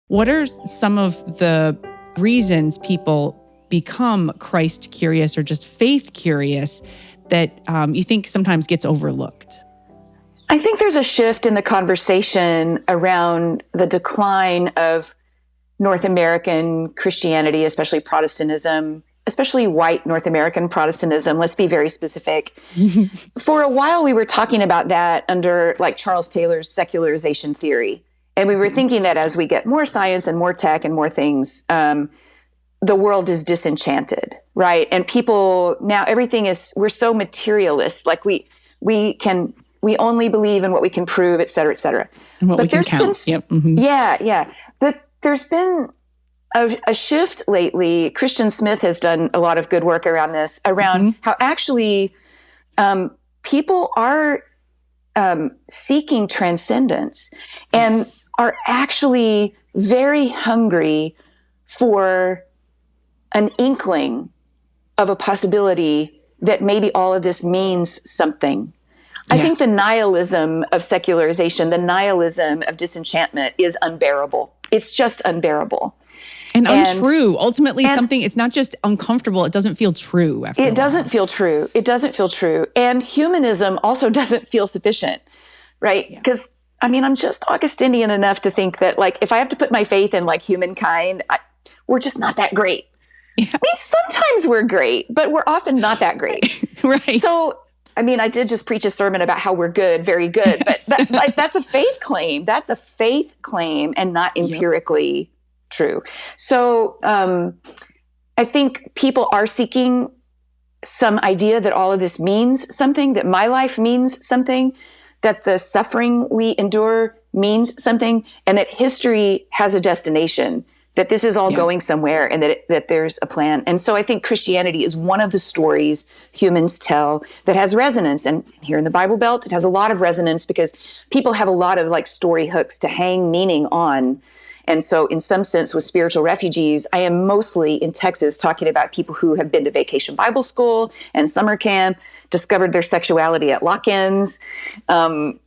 What are some of the reasons people become Christ curious or just faith curious that you think sometimes gets overlooked? I think there's a shift in the conversation around the decline of North American Christianity, especially Protestantism, especially white North American Protestantism. Let's be very specific. For a while, we were talking about that under like Charles Taylor's secularization theory. And we were thinking that as we get more science and more tech and more things, the world is disenchanted, right? And people now, we're so materialist. Like we only believe in what we can prove, et cetera, et cetera. And what we can count. Yeah. But there's been a shift lately. Christian Smith has done a lot of good work around this, around how actually people are seeking transcendence and are actually very hungry for an inkling of a possibility that maybe all of this means something. I think the nihilism of secularization, the nihilism of disenchantment is unbearable. It's just unbearable. And untrue. Ultimately, it's not just uncomfortable, it doesn't feel true after a while. It doesn't feel true. And humanism also doesn't feel sufficient, right? Because, I'm just Augustinian enough to think that, like, if I have to put my faith in, like, humankind, we're just not that great. Yeah. Sometimes we're great, but we're often not that great. Right. So, I did just preach a sermon about how we're good, very good, but that's a faith claim. That's a faith claim and not empirically true. So I think people are seeking some idea that all of this means something, that my life means something, that the suffering we endure means something, and that history has a destination, that this is all going somewhere, and that there's a plan. And so I think Christianity is one of the stories humans tell that has resonance. And here in the Bible Belt, it has a lot of resonance because people have a lot of like story hooks to hang meaning on. And so in some sense with spiritual refugees, I am mostly in Texas talking about people who have been to vacation Bible school and summer camp, discovered their sexuality at lock-ins.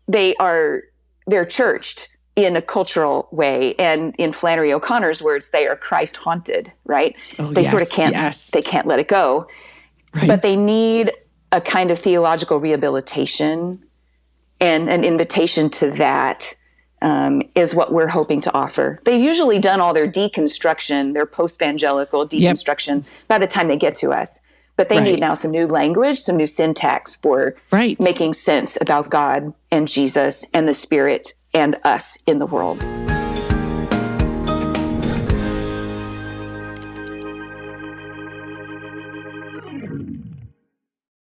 They're churched in a cultural way. And in Flannery O'Connor's words, they are Christ haunted, right? They sort of they can't let it go, but they need a kind of theological rehabilitation, and an invitation to that is what we're hoping to offer. They've usually done all their deconstruction, their post-evangelical deconstruction by the time they get to us. But they need now some new language, some new syntax for making sense about God and Jesus and the Spirit and us in the world.